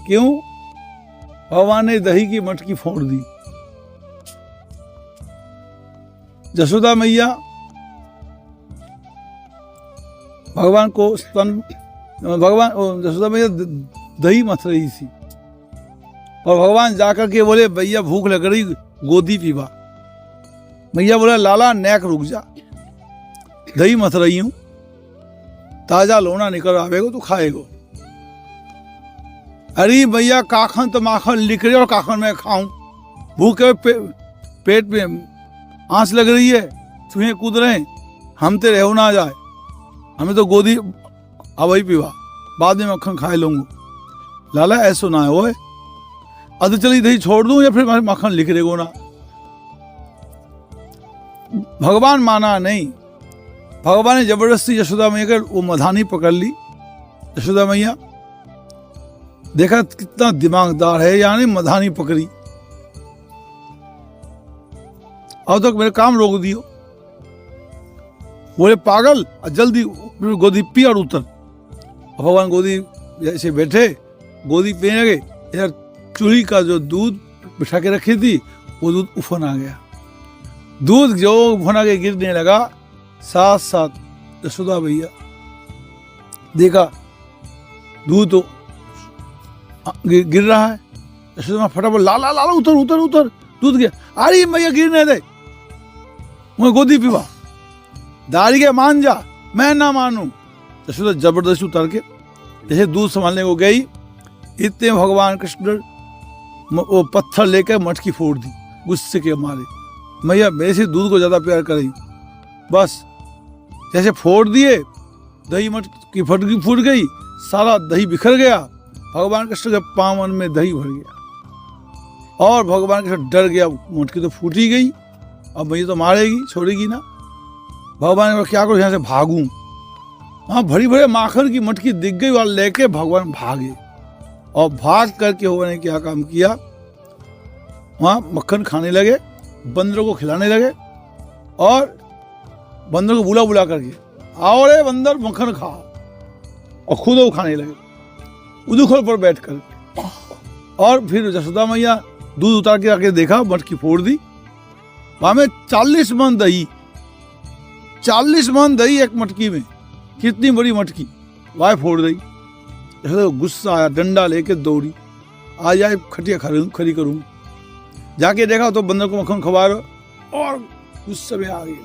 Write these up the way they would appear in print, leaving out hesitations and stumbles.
क्यों? भगवान ने दही की मटकी फोड़ दी। यशोदा मैया भगवान को यशोदा मैया दही मथ रही थी और भगवान जाकर के बोले भैया भूख लग रही, गोदी पीवा। मैया बोला लाला नेक रुक जा, दही मथ रही हूं, ताजा लोना निकल आवेगो तो खाएगो। अरे भैया काखन तो माखन लिख रहे और काखन मैं खाऊं, भूखे पेट में आंच लग रही है, चूहे कूद रहे हैं, हम ते रहो ना जाए, हमें तो गोदी अवई पीवा, बाद में मक्खन खाए लूंगा। लाला ऐसो ना है वो, अध चली दही छोड़ दूं या फिर मक्खन लिख देगो ना। भगवान माना नहीं, भगवान ने जबरदस्ती यशोदा मैया कर वो मधानी पकड़ ली। यशोदा मैया देखा कितना दिमागदार है, यानी मधानी पकड़ी, अब तक मेरे काम रोक दियो। बोले पागल, जल्दी गोदी पी और उतर। भगवान गोदी जैसे बैठे, गोदी पीने लगे, इधर चूल्ही का जो दूध बिठा के रखी थी वो दूध उफन आ गया। दूध जो उफन आके गिरने लगा, साथ साथ यशोदा भैया देखा दूध तो गिर रहा है। यशोदा फटाफट लाला लाला उतर उतर उतर, दूध गया। अरे भैया गिरने दे, मैं गोदी पीवा, दारी के मान जा, मैं ना मानू। यशोदा जबरदस्ती उतर के जैसे दूध संभालने को गई, इतने भगवान कृष्ण वो पत्थर लेकर मटकी फोड़ दी गुस्से के मारे। मैया मेरे से दूध को ज्यादा प्यार करी, बस जैसे फोड़ दिए, दही मटकी फूट गई, सारा दही बिखर गया। भगवान कृष्ण के पावन में दही भर गया और भगवान कृष्ण डर गया, मटकी तो फूट ही गई, अब मैया तो मारेगी, छोड़ेगी ना। भगवान ने क्या करूं, यहाँ से भागूं। हाँ, भरी भरे माखन की मटकी दिख गई और लेके भगवान भागे और भाग करके उन्होंने क्या काम किया, वहाँ मक्खन खाने लगे, बंदरों को खिलाने लगे और बंदर को बुला बुला करके, आओ रे बंदर मक्खन खाओ, और खुद वो खाने लगे उदुखल पर बैठ कर। और फिर यशोदा मैया दूध उतार के आके देखा, मटकी फोड़ दी, वहां में 40 मन दही, 40 मन दही एक मटकी में, कितनी बड़ी मटकी, वाह फोड़ दी। यशोदा को गुस्सा आया, डंडा लेके दौड़ी, आ जाए खटिया खड़ी करूँ। जाके देखा तो बंदर को मक्खन खवा रहा और गुस्से में आ गई।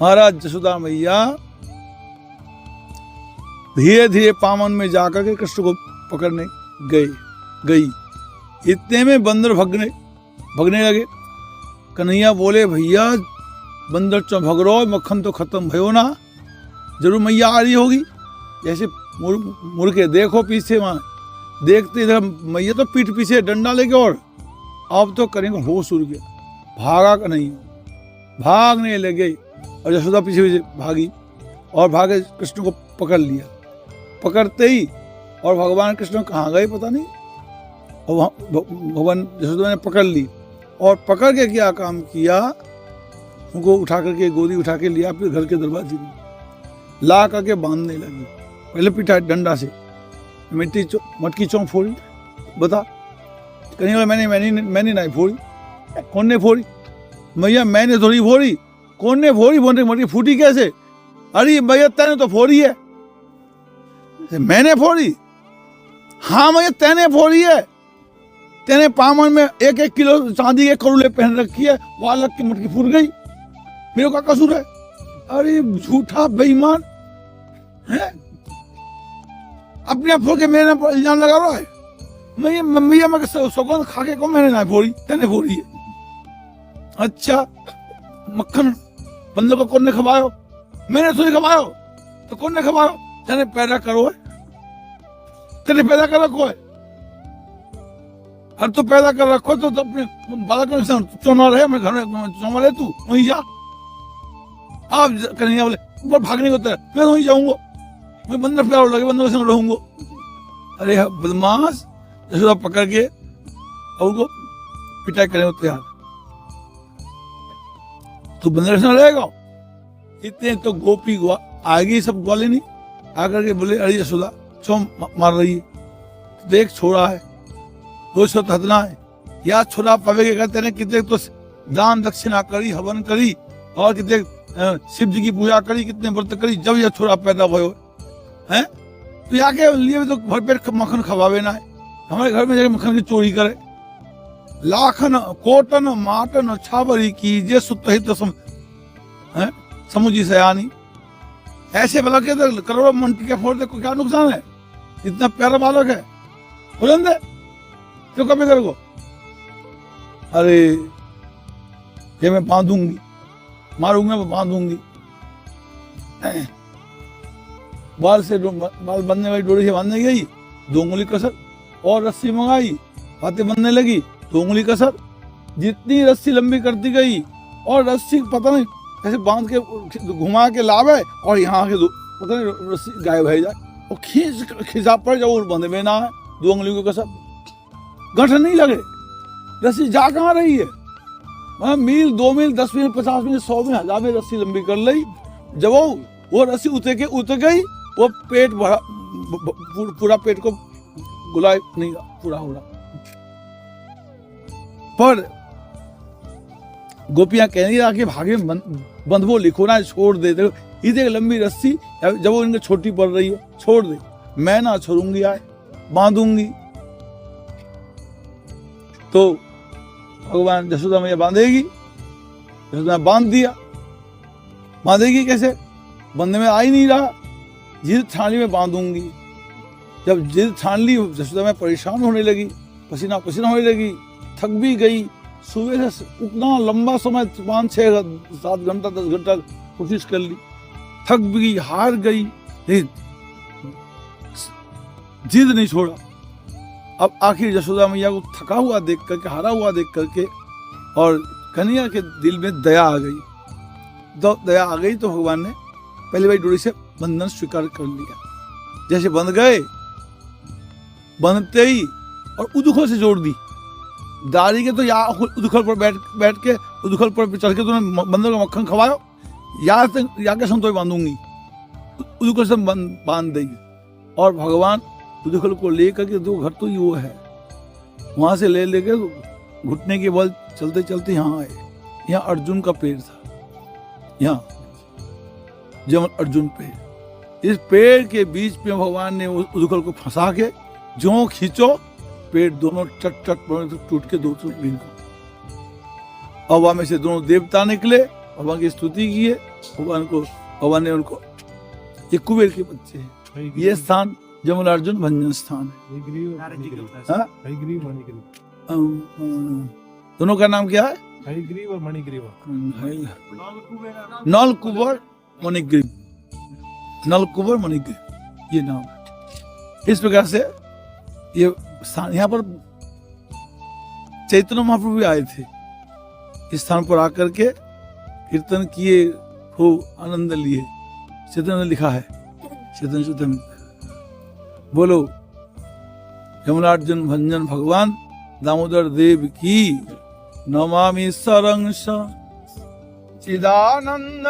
महाराज यशोदा मैया धीरे धीरे पावन में जाकर के कृष्ण को पकड़ने गई। इतने में बंदर भगने लगे। कन्हैया बोले भैया बंदर चो भग रहो, मक्खन तो खत्म भयो ना, जरूर मैया आ रही होगी। जैसे मुड़ के देखो पीछे, वहां देखते इधर मैया तो पीठ पीछे डंडा लेके, और अब तो करेंगे होश उड़ गया, भागा कन्हैया, भागने लगे और यशोदा पीछे पीछे भागी और भागे कृष्ण को पकड़ लिया। पकड़ते ही और भगवान कृष्ण कहाँ गए पता नहीं, और भगवान यशोदा ने पकड़ ली और पकड़ के क्या काम किया, उनको उठा करके गोदी उठा के लिया, फिर घर के दरवाजे में ला करके बांधने लगी। पहले पिटा डंडा से, मटकी चौंक फोड़ी, बता कहीं बोला मैंने नहीं फोड़ी, कौन ने फोड़ी? मैया मैंने थोड़ी फोड़ी, कौन ने फोड़ी? बोल रही मटकी फूटी कैसे? अरे भैया तैने तो फोड़ी है। मैंने फोड़ी? हाँ भैया तैने फोड़ी है, तेने पावन में 1-1 किलो चांदी के करुले पहन रखी है, वहां लग के मटकी फूट गई, मेरे का कसूर है? अरे झूठा बेईमान है, अपने आप फोड़ के मेरे पर इल्जाम लगा रहा है। मैया मैं सौगंध खा के को मैंने ना फोड़ी, तेने फोड़ी है। अच्छा मक्खन बंदर को कौन ने खवायो? मैंने थोड़ी खवायो, तो कौन ने खवायो? तेने पैदा करो है, तेने पैदा कर रखो है, हर तो पैदा कर रखो तो अपने बालक चौना रहे, अपने घर में चौमा रहे, तू वहीं जा। आप कन्हैया बोले ऊपर भागने को तेरा, मैं वहीं जाऊंगा, मैं बंदर प्यार लगे, बंदर के संग रहूंगा। अरे बदमाश, यशोदा पकड़ के और उनको पिटाई करने को तैयार, तो बंदर के संग रहेगा। इतने तो गोपी आगे सब ग्वाले नहीं आकर के बोले अरे यशोदा क्यों मार रही है, देख छोड़ा है, 200 हथना है, या छोरा पावे के कहते हैं कितने तो दान दक्षिणा करी, हवन करी और कितने शिव जी की पूजा करी, कितने व्रत करी, जब यह छोरा पैदा भयो है। तो यहाँ के लिए भी तो भरपेट मक्खन खवावे ना है, हमारे घर में जाके मक्खन की चोरी करे। लाखन कोटन माटन छावरी की जे सुत हित समुझी सयानी। ऐसे भला के तो करोड़ों मन टिके फोड़ दे, को क्या नुकसान है, इतना प्यारा बालक है, बुलंद है, क्यों कभी करो। अरे ये मैं बांधूंगी, मारूंगा मैं बांधूंगी, बाल से बाल बंधने वाली डोरी से बांधने गई, 2 उंगली कसर और रस्सी मंगाई, बातें बनने लगी, 2 उंगली कसर, जितनी रस्सी लंबी करती गई और रस्सी पता नहीं कैसे बांध के घुमा के लावे और यहाँ के पता नहीं रस्सी गायब है जाए, और खिंचा पड़ जाओ और बंधे में ना है, 2 उंगलियों को कसर, गठन नहीं लगे, रस्सी जा कहाँ रही है। मैं मील 2 मील 10 मील 50 मील 100 मील 1000 मील रस्सी लंबी कर ली, जब वो रस्सी उतर गई, वो पेट भरा, पूरा पेट को गुलाय नहीं पूरा हो रहा। पर गोपियां कह रही कि भागे बंधवो लिखो ना, छोड़ दे, इतने लंबी रस्सी जब वो इनके छोटी पड़ रही है, छोड़ दे, मैं ना छोड़ूंगी, आए बांधूंगी। तो भगवान यशोदा मैया बांधेगी, यशोदा बांध दिया, बांधेगी कैसे, बंधने में आ ही नहीं रहा, जिद छानी में बांधूंगी। जब जिद छान ली, यशोदा मैया परेशान होने लगी, पसीना पसीना होने लगी, थक भी गई, सुबह से उतना लंबा समय 5 6 7 घंटा 10 घंटा कोशिश कर ली, थक भी गई, हार गई, लेकिन जिद नहीं छोड़ा। अब आखिर यशोदा मैया को थका हुआ देख करके, हारा हुआ देख करके, और कन्हैया के दिल में दया आ गई। तो दया आ गई तो भगवान ने पहली बार डोरी से बंधन स्वीकार कर लिया। जैसे बंध गए, बंधते ही और उदुखल से जोड़ दी, दारी के तो या उदुखल पर बैठ के उदुखल पर चढ़ के तुमने बंदर का मक्खन खवाओ, या के संतोष बांधूंगी, उदुखल से बांध देगी। और भगवान उदुखल को लेकर के, 2 घर तो वो है, वहां से लेके घुटने के बल चलते चलते यहाँ आए। यहाँ अर्जुन का पेड़ था, यहाँ जमल अर्जुन पेड़, इस पेड़ के बीच में भगवान ने उदुखल को फंसा के जो खींचो, पेड़ दोनों चट टूट के 2 टूट गए। हवा में से दोनों देवता निकले, भगवान की स्तुति की है, भगवान ने उनको, ये कुबेर के बच्चे हैं, ये स्थान जमल अर्जुन भंजन स्थान है। दोनों का नाम क्या है, हयग्रीव और मणिग्रीव, नलकुबर मणिग्रीव, नलकुबर मणिग्रीव ये नाम है। इस प्रकार से ये स्थान, यहाँ पर चैतन्य महाप्रभु भी आए थे, इस स्थान पर आकर के कीर्तन किए, खूब आनंद लिए। चैतन्य ने लिखा है, चैतन्य बोलो यमुनार्जुन भंजन भगवान दामोदर देव की, नमामि सरंग चिदानंद